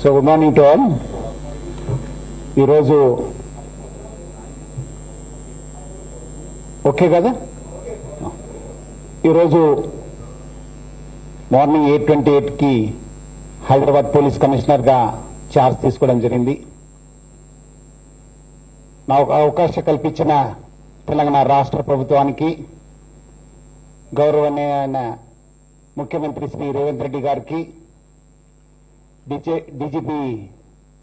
So good morning to all. ఈరోజు okay కదా? ఈరోజు మార్నింగ్ 8:28కి హైదరాబాద్ పోలీస్ కమిషనర్గా ఛార్జ్ తీసుకోవడం జరిగింది. నాకు అవకాశం కల్పించిన తెలంగాణ రాష్ట్ర ప్రభుత్వానికి, గౌరవనీయ ముఖ్యమంత్రి శ్రీ రేవంత్ రెడ్డి గారికి, డీజీపీ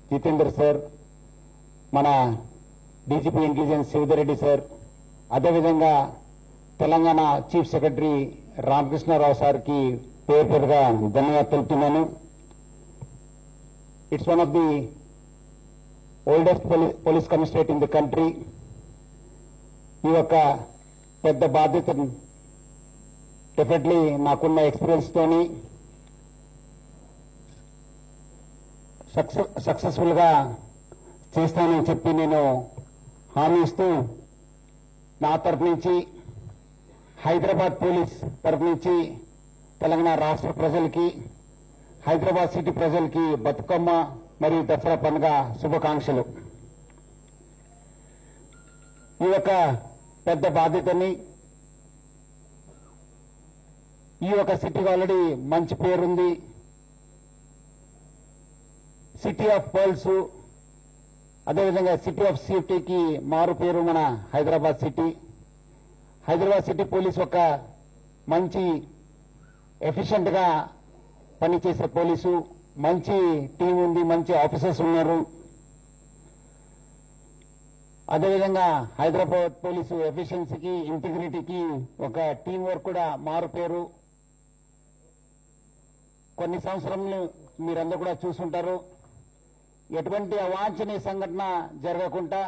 జితేందర్ సార్, మన డీజీపీ ఇంటెలిజెన్స్ శివధర్ సార్, అదేవిధంగా తెలంగాణ చీఫ్ సెక్రటరీ రామకృష్ణారావు సార్కి పేరు పేరుగా ధన్యవాదాలు తెలుపుతున్నాను. It's one of the oldest police commissionerate in the country. ఈ యొక్క పెద్ద బాధ్యతను డెఫినెట్లీ నాకున్న ఎక్స్పీరియన్స్ తోని సక్సెస్ఫుల్ గా చేస్తానని చెప్పి నేను హామీ ఇస్తూ, నా తరపు నుంచి, హైదరాబాద్ పోలీస్ తరపు నుంచి తెలంగాణ రాష్ట్ర ప్రజలకి, హైదరాబాద్ సిటీ ప్రజలకి బతుకమ్మ మరియు దసరా పండుగ శుభాకాంక్షలు. ఈ యొక్క పెద్ద బాధ్యతని, ఈ యొక్క సిటీకి ఆల్రెడీ మంచి పేరుంది. సిటీ ఆఫ్ పర్ల్స్, అదేవిధంగా సిటీ ఆఫ్ సేఫ్టీకి మారు పేరు మన Hyderabad city. Hyderabad city police ఒక మంచి ఎఫిషియెంట్ గా పనిచేసే పోలీసు, మంచి టీం ఉంది, మంచి ఆఫీసర్స్ ఉన్నారు. అదేవిధంగా హైదరాబాద్ పోలీసు ఎఫిషియన్సీకి, ఇంటిగ్రిటీకి ఒక టీం వర్క్ కూడా మారు పేరు. కొన్ని సంవత్సరాలు మీరందరూ కూడా చూసుంటారు. ఎటువంటి అవాంఛనీయ సంఘటన జరగకుండా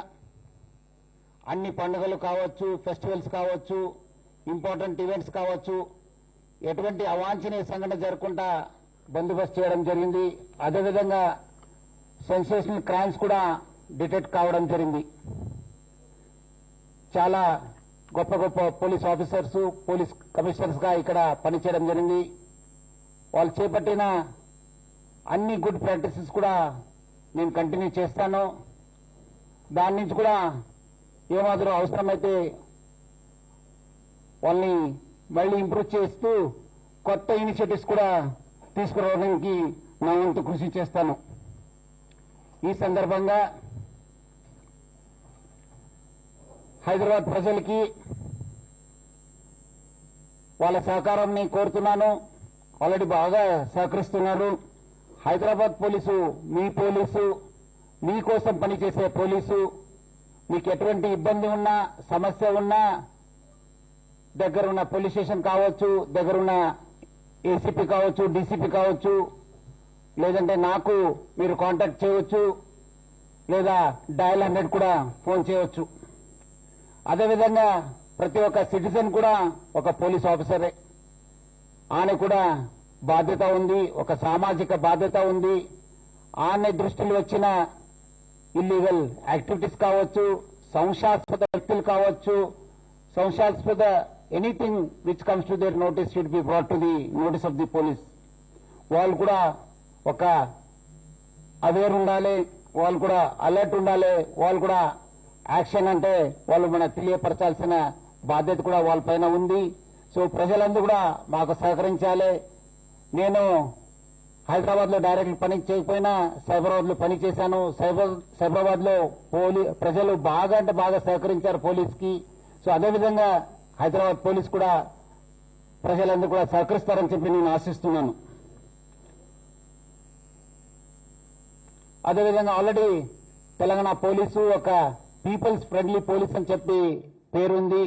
అన్ని పండుగలు కావచ్చు, ఫెస్టివల్స్ కావచ్చు, ఇంపార్టెంట్ ఈవెంట్స్ కావచ్చు, ఎటువంటి అవాంఛనీయ సంఘటన జరగకుండా బందోబస్తు చేయడం జరిగింది. అదేవిధంగా సెన్సేషనల్ క్రైమ్స్ కూడా డిటెక్ట్ కావడం జరిగింది. చాలా గొప్ప గొప్ప పోలీస్ ఆఫీసర్స్, పోలీస్ కమిషనర్స్ గా ఇక్కడ పనిచేయడం జరిగింది. వాళ్ళు చేపట్టిన అన్ని గుడ్ ప్రాక్టీసెస్ కూడా నేను కంటిన్యూ చేస్తాను. దాని నుంచి కూడా ఏమాత్రం అవసరమైతే వాళ్ళని మళ్ళీ ఇంప్రూవ్ చేస్తూ కొత్త ఇనిషియేటివ్స్ కూడా తీసుకురావడానికి నా వంతు కృషి చేస్తాను. ఈ సందర్భంగా హైదరాబాద్ ప్రజలకి వాళ్ళ సహకారాన్ని కోరుతున్నాను. ఆల్రెడీ బాగా సహకరిస్తున్నారు. హైదరాబాద్ పోలీసు మీ పోలీసు, మీకోసం పనిచేసే పోలీసు. మీకు ఎటువంటి ఇబ్బంది ఉన్నా, సమస్య ఉన్నా, దగ్గరున్న పోలీస్ స్టేషన్ కావచ్చు, దగ్గరున్న ఏసీపీ కావచ్చు, డీసీపీ కావచ్చు, లేదంటే నాకు మీరు కాంటాక్ట్ చేయవచ్చు, లేదా డయల్ 100 కూడా ఫోన్ చేయవచ్చు. అదేవిధంగా ప్రతి ఒక్క సిటిజన్ కూడా ఒక పోలీస్ ఆఫీసరే. ఆయన కూడా బాధ్యత ఉంది, ఒక సామాజిక బాధ్యత ఉంది. ఆయన దృష్టిలో వచ్చిన ఇల్లీగల్ యాక్టివిటీస్ కావచ్చు, సంశయాస్పద వ్యక్తులు కావచ్చు, సంశయాస్పద anything which comes to their notice should be brought to the notice of the police. వాళ్ళు కూడా ఒక అవేర్ ఉండాలి, వాళ్ళు కూడా అలర్ట్ ఉండాలి, వాళ్ళు కూడా యాక్షన్ అంటే వాళ్ళు మనకు తెలియపరచాల్సిన బాధ్యత కూడా వాళ్ళపైన ఉంది. సో ప్రజలందరూ కూడా మాకు సహకరించాలి. నేను హైదరాబాద్ లో డైరెక్ట్ పని చేయకపోయినా సైబరాబాద్ లో పని చేశాను. సైబరాబాద్ లో ప్రజలు బాగా అంటే బాగా సహకరించారు పోలీస్ కి. సో అదేవిధంగా హైదరాబాద్ పోలీస్ కూడా ప్రజలందరూ కూడా సహకరిస్తారని చెప్పి నేను ఆశిస్తున్నాను. అదేవిధంగా ఆల్రెడీ తెలంగాణ పోలీసు ఒక పీపుల్స్ ఫ్రెండ్లీ పోలీస్ అని చెప్పి పేరుంది.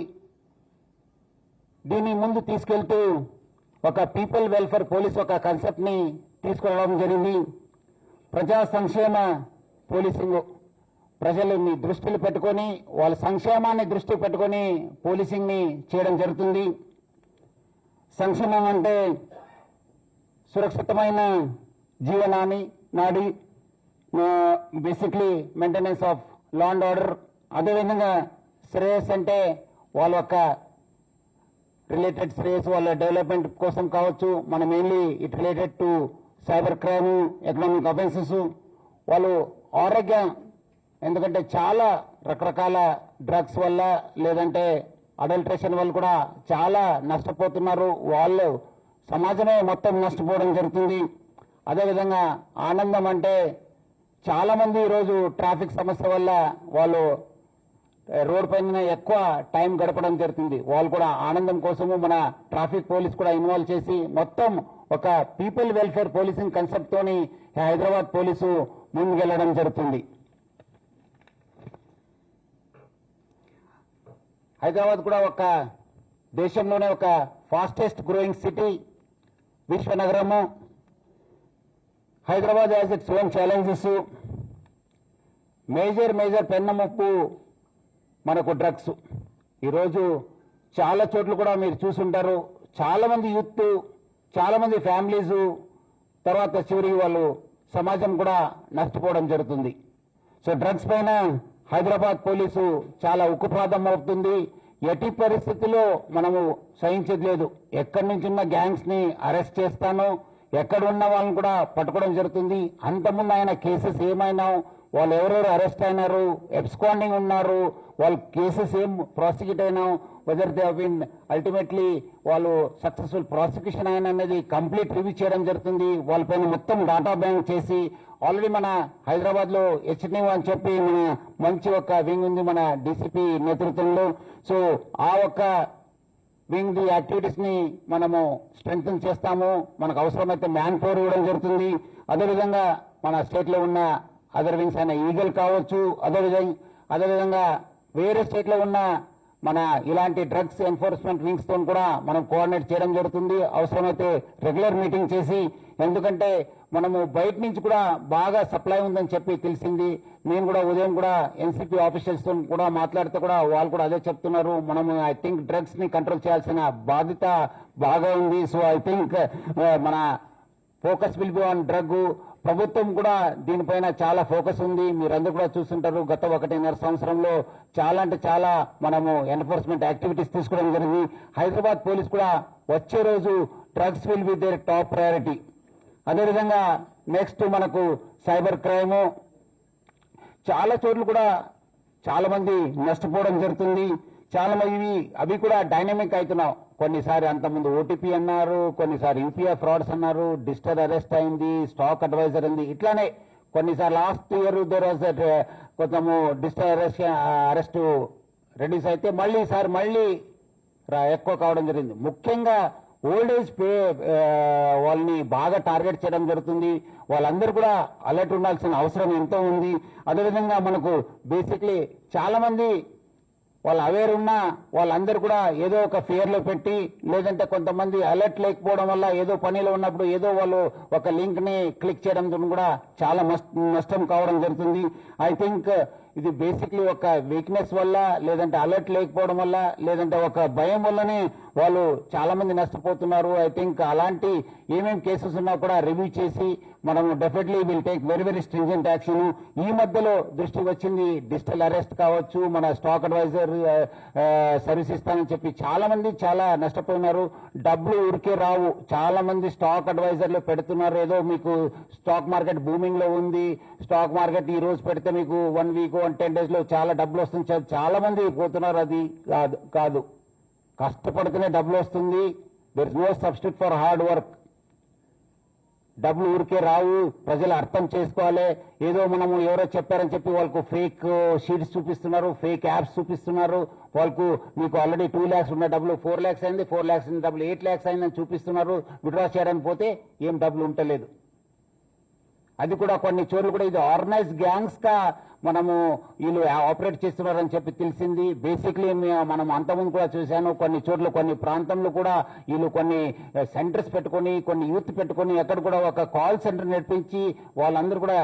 దీన్ని ముందు తీసుకెళ్తూ ఒక పీపుల్ వెల్ఫేర్ పోలీస్ ఒక కాన్సెప్ట్ ని తీసుకురావడం జరిగింది. ప్రజా సంక్షేమ పోలీసింగ్, ప్రజలని దృష్టిలో పెట్టుకొని, వాళ్ళ సంక్షేమాన్ని దృష్టిలో పెట్టుకొని పోలీసింగ్ ని చేయడం జరుగుతుంది. సంక్షేమం అంటే సురక్షితమైన జీవనాన్ని నాడి, basically maintenance of law and order. అదేవిధంగా శ్రేయస్ అంటే వాళ్ళ యొక్క రిలేటెడ్ శ్రేయస్, వాళ్ళ డెవలప్మెంట్ కోసం కావచ్చు. మనం mainly it related to cyber crime, economic offences, వాళ్ళు ఆరోగ్యం, ఎందుకంటే చాలా రకరకాల డ్రగ్స్ వల్ల లేదంటే అడల్ట్రేషన్ వల్ల కూడా చాలా నష్టపోతున్నారు. వాళ్ళు సమాజమే మొత్తం నష్టపోవడం జరుగుతుంది. అదేవిధంగా ఆనందం అంటే చాలా మంది ఈరోజు ట్రాఫిక్ సమస్య వల్ల వాళ్ళు రోడ్ పైన ఎక్కువ టైం గడపడం జరుగుతుంది. వాళ్ళు కూడా ఆనందం కోసము మన ట్రాఫిక్ పోలీస్ కూడా ఇన్వాల్వ్ చేసి మొత్తం ఒక పీపుల్ వెల్ఫేర్ పోలీసింగ్ కన్సెప్ట్ తోని హైదరాబాద్ పోలీసు ముందుకెళ్లడం జరుగుతుంది. హైదరాబాద్ కూడా ఒక దేశంలోనే ఒక ఫాస్టెస్ట్ గ్రోయింగ్ సిటీ, విశ్వనగరము. Hyderabad has its own challenges. Major పెన్నముప్పు మనకు డ్రగ్స్. ఈరోజు చాలా చోట్ల కూడా మీరు చూసుంటారు, చాలా మంది యూత్, చాలా మంది ఫ్యామిలీస్, తర్వాత చివరికి వాళ్ళు సమాజం కూడా నష్టపోవడం జరుగుతుంది. సో డ్రగ్స్ పైన హైదరాబాద్ పోలీసు చాలా ఉక్కుపాదం అవుతుంది. ఎట్టి పరిస్థితుల్లో మనము సహించేది లేదు. ఎక్కడి నుంచి ఉన్న గ్యాంగ్స్ ని అరెస్ట్ చేస్తాను, ఎక్కడ ఉన్న వాళ్ళని కూడా పట్టుకోవడం జరుగుతుంది. అంతకుముందు ఆయన కేసెస్ ఏమైనా, వాళ్ళు ఎవరెవరు అరెస్ట్ అయినారు, ఎబ్స్కాండింగ్ ఉన్నారు, వాళ్ళ కేసెస్ ఏం ప్రాసిక్యూట్ అయినా, whether they have been ultimately వాళ్ళు సక్సెస్ఫుల్ ప్రాసిక్యూషన్ అయిన అనేది కంప్లీట్ రివ్యూ చేయడం జరుగుతుంది. వాళ్ళపైన మొత్తం డాటా బ్యాంక్ చేసి ఆల్రెడీ మన హైదరాబాద్ లో హెచ్ఎన్యూ అని చెప్పి మన మంచి ఒక వింగ్ ఉంది మన డీసీపీ నేతృత్వంలో. సో ఆ ఒక్క వింగ్ ది యాక్టివిటీస్ ని మనము స్ట్రెంగ్తన్ చేస్తాము. మనకు అవసరమైతే మ్యాన్ పవర్ ఇవ్వడం జరుగుతుంది. అదేవిధంగా మన స్టేట్ లో ఉన్న అదర్ వింగ్స్ అయిన ఈగల్ కావచ్చు, అదేవిధంగా వేరే స్టేట్ లో ఉన్న మన ఇలాంటి డ్రగ్స్ ఎన్ఫోర్స్మెంట్ వింగ్స్ తో కూడా మనం కోఆర్డినేట్ చేయడం జరుగుతుంది. అవసరమైతే రెగ్యులర్ మీటింగ్ చేసి, ఎందుకంటే మనము బయట నుంచి కూడా బాగా సప్లై ఉందని చెప్పి తెలిసింది. నేను కూడా ఉదయం కూడా ఎన్సీపీ ఆఫీసర్స్ తో కూడా మాట్లాడితే కూడా వాళ్ళు కూడా అదే చెప్తున్నారు. మనము ఐ థింక్ డ్రగ్స్ ని కంట్రోల్ చేయాల్సిన బాధ్యత బాగా ఉంది. సో ఐ థింక్ మన focus will be on drug. ప్రభుత్వం కూడా దీనిపైన చాలా ఫోకస్ ఉంది. మీరందరూ కూడా చూస్తుంటారు, గత 1.5 సంవత్సరంలో చాలా అంటే చాలా మనము ఎన్ఫోర్స్మెంట్ యాక్టివిటీస్ తీసుకోవడం జరిగింది. హైదరాబాద్ పోలీస్ కూడా వచ్చే రోజు drugs will be their top priority. అదేవిధంగా నెక్స్ట్ మనకు సైబర్ క్రైమ్, చాలా చోట్ల కూడా చాలా మంది నష్టపోవడం జరుగుతుంది. చాలా మంది అవి కూడా డైనమిక్ అవుతున్నాం. కొన్నిసారి అంతకుముందు ఓటీపీ అన్నారు, కొన్నిసారి యూపీఐ ఫ్రాడ్స్ అన్నారు, డిజిటల్ అరెస్ట్ అయింది, స్టాక్ అడ్వైజర్ అయింది. ఇట్లానే కొన్నిసారి లాస్ట్ ఇయర్ దేర్ వాజ్ కొంచెము డిజిటల్ అరెస్ట్ రెడ్యూస్ అయితే మళ్ళీ ఈసారి మళ్ళీ ఎక్కువ కావడం జరిగింది. ముఖ్యంగా ఓల్డ్ ఏజ్ వాళ్ళని బాగా టార్గెట్ చేయడం జరుగుతుంది. వాళ్ళందరూ కూడా అలర్ట్ ఉండాల్సిన అవసరం ఎంతో ఉంది. అదేవిధంగా మనకు బేసిక్లీ చాలా మంది వాళ్ళు అవేర్ ఉన్నా వాళ్ళందరూ కూడా ఏదో ఒక ఫియర్ లో పెట్టి, లేదంటే కొంతమంది అలర్ట్ లేకపోవడం వల్ల ఏదో పనిలో ఉన్నప్పుడు ఏదో వాళ్ళు ఒక లింక్ ని క్లిక్ చేయడం కూడా చాలా నష్టం కావడం జరుగుతుంది. ఐ థింక్ ఇది బేసిక్లీ ఒక వీక్నెస్ వల్ల, లేదంటే అలర్ట్ లేకపోవడం వల్ల, లేదంటే ఒక భయం వల్లనే వాళ్ళు చాలా మంది నష్టపోతున్నారు. ఐ థింక్ అలాంటి ఏమేమి కేసెస్ ఉన్నా కూడా రివ్యూ చేసి మనం definitely will take very stringent action. ఈ మధ్యలో దృష్టి వచ్చింది డిజిటల్ అరెస్ట్ కావచ్చు, మన స్టాక్ అడ్వైజర్ సర్వీస్ ఇస్తానని చెప్పి చాలా మంది చాలా నష్టపోయినారు. డబ్బులు ఊరికే రావు. చాలా మంది స్టాక్ అడ్వైజర్లు పెడుతున్నారు, ఏదో మీకు స్టాక్ మార్కెట్ బూమింగ్ లో ఉంది, స్టాక్ మార్కెట్ ఈ రోజు పెడితే మీకు 1 వీక్ 10 డేస్ లో చాలా డబ్బులు వస్తుంది. చాలా మంది పోతున్నారు. అది కాదు, కష్టపడితేనే డబ్బులు వస్తుంది. There is no substitute for hard work. డబ్బులు ఊరికే రావు. ప్రజలు అర్థం చేసుకోవాలి. ఏదో మనము ఎవరో చెప్పారని చెప్పి వాళ్ళకు ఫేక్ షీట్స్ చూపిస్తున్నారు, ఫేక్ యాప్స్ చూపిస్తున్నారు. వాళ్ళకు మీకు ఆల్రెడీ 2 lakhs ఉన్న డబ్బులు 4 lakhs అయింది, 4 lakhs ఉన్న డబ్బులు 8 lakhs అయిందని చూపిస్తున్నారు. విత్డ్రా చేయడానికి పోతే ఏం డబ్బులు ఉంటలేదు. అది కూడా కొన్ని చోట్ల కూడా ఇది ఆర్గనైజ్డ్ గ్యాంగ్స్ గా మనము వీళ్ళు ఆపరేట్ చేస్తున్నారని చెప్పి తెలిసింది. బేసిక్లీ మనం అంతకుముందు కూడా చూశాను, కొన్ని చోట్ల కొన్ని ప్రాంతంలో కూడా వీళ్ళు కొన్ని సెంటర్స్ పెట్టుకొని, కొన్ని యూత్ పెట్టుకొని, ఎక్కడ కూడా ఒక కాల్ సెంటర్ నడిపించి వాళ్ళందరూ కూడా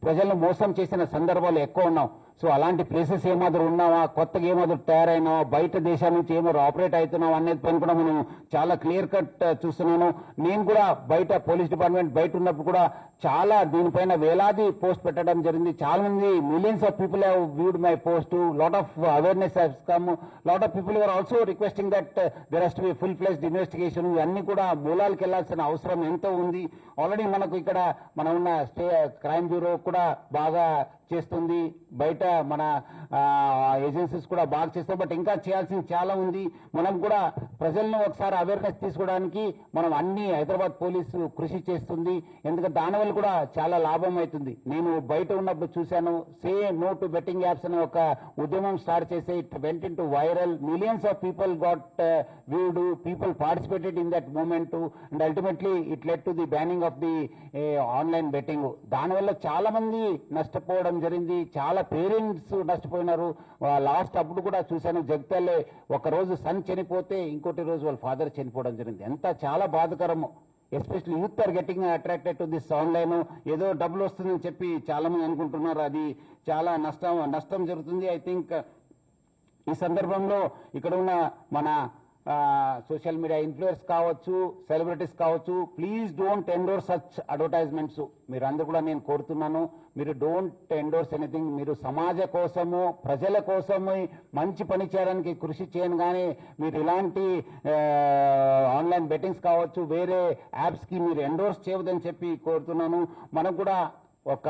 ప్రజలను మోసం చేసిన సందర్భాలు ఎక్కువ ఉన్నాం. సో అలాంటి ప్లేసెస్ ఏమాదిరి ఉన్నావా, కొత్తగా ఏమాదిరి తయారైనావా, బయట దేశాల నుంచి ఏమాదిరి ఆపరేట్ అవుతున్నావా అనేది పని కూడా మనం చాలా క్లియర్ కట్ చూస్తున్నాను. నేను కూడా బయట పోలీస్ డిపార్ట్మెంట్ బయట ఉన్నప్పుడు కూడా చాలా దీనిపైన వేలాది పోస్ట్ పెట్టడం జరిగింది. చాలా మంది millions of people have viewed my post. Lot of awareness has come. Lot of people were also requesting that there has to be a full-fledged investigation. ఇవన్నీ కూడా మూలాలకు వెళ్లాల్సిన అవసరం ఎంతో ఉంది. ఆల్రెడీ మనకు ఇక్కడ మన ఉన్న క్రైమ్ బ్యూరో కూడా బాగా చేస్తుంది, బయట మన ఏజెన్సీస్ కూడా బాగా చేస్తాయి. బట్ ఇంకా చేయాల్సింది చాలా ఉంది. మనం కూడా ప్రజలను ఒకసారి అవేర్నెస్ తీసుకోవడానికి మనం అన్ని హైదరాబాద్ పోలీసు కృషి చేస్తుంది. ఎందుకంటే దానివల్ల కూడా చాలా లాభం అవుతుంది. నేను బయట ఉన్నప్పుడు చూశాను, say no to betting apps అనే ఒక ఉద్యమం స్టార్ట్ చేసి it went into viral. Millions of people got viewed, people participated in that movement and ultimately it led to the banning of the online betting. దానివల్ల చాలా మంది నష్టపోవడం జరిగింది, చాలా పేరెంట్స్ నష్టపోయినారు. లాస్ట్ అప్పుడు కూడా చూశాను, జగిత్యాల ఒక రోజు సన్ చనిపోతే ఇంకోటి రోజు వాళ్ళ ఫాదర్ చనిపోవడం జరిగింది. ఎంత చాలా బాధకరము. Especially youth are getting attracted to this online. ఏదో డబ్బులు వస్తుందని చెప్పి చాలా మంది అనుకుంటున్నారు, అది చాలా నష్టం జరుగుతుంది. ఐ థింక్ ఈ సందర్భంలో ఇక్కడ ఉన్న మన సోషల్ మీడియా ఇన్ఫ్లుయెన్స్ కావచ్చు, సెలబ్రిటీస్ కావచ్చు, please don't endorse such advertisements. మీరు అందరూ కూడా నేను కోరుతున్నాను, మీరు డోంట్ ఎండోర్స్ ఎనీథింగ్. మీరు సమాజ కోసము, ప్రజల కోసము మంచి పని చేయడానికి కృషి చేయను, కానీ మీరు ఇలాంటి ఆన్లైన్ బెట్టింగ్స్ కావచ్చు, వేరే యాప్స్ కి మీరు ఎండోర్స్ చేయవద్దని చెప్పి కోరుతున్నాను. మనం కూడా ఒక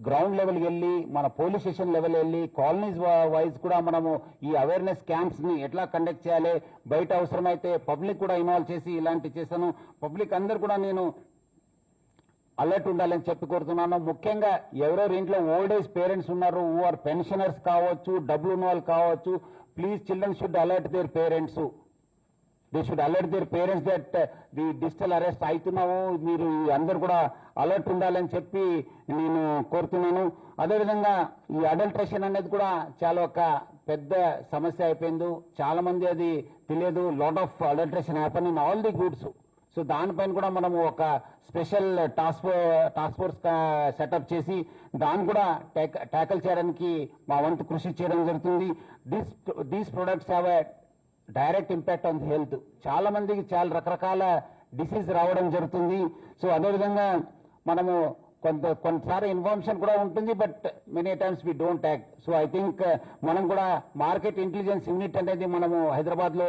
గ్రౌండ్ లెవెల్కి వెళ్ళి, మన పోలీస్ స్టేషన్ లెవెల్ వెళ్ళి, కాలనీస్ వైజ్ కూడా మనము ఈ అవేర్నెస్ క్యాంప్స్ ని ఎట్లా కండక్ట్ చేయాలి, బయట అవసరమైతే పబ్లిక్ కూడా ఇన్వాల్వ్ చేసి ఇలాంటి చేశాను. పబ్లిక్ అందరు కూడా నేను అలర్ట్ ఉండాలని చెప్పి కోరుతున్నాను. ముఖ్యంగా ఎవరెవరు ఇంట్లో ఓల్డ్ ఏజ్ పేరెంట్స్ ఉన్నారు, హూ ఆర్ పెన్షనర్స్ కావచ్చు, డబ్బులు ఉన్న వాళ్ళు కావచ్చు, please children should alert their parents. They should alert their parents that the digital arrest అవుతున్నాము, మీరు అందరు కూడా అలర్ట్ ఉండాలని చెప్పి నేను కోరుతున్నాను. అదేవిధంగా ఈ అడల్ట్రేషన్ అనేది కూడా చాలా ఒక పెద్ద సమస్య అయిపోయింది. చాలా మంది అది తెలియదు. Lot of adulteration happen in all the goods. So దానిపైన కూడా మనము ఒక స్పెషల్ టాస్క్ ఫోర్స్ సెటప్ చేసి దాన్ని కూడా ట్యాకల్ చేయడానికి మా వంతు కృషి చేయడం జరుగుతుంది. These products have a direct impact on the health. చాలా మందికి చాలా రకరకాల డిసీజ్ రావడం జరుగుతుంది. సో అదేవిధంగా మనము కొంతసారి ఇన్ఫర్మేషన్ కూడా ఉంటుంది, but many times we don't act. So I think మనం కూడా మార్కెట్ ఇంటెలిజెన్స్ యూనిట్ అనేది మనము హైదరాబాద్ లో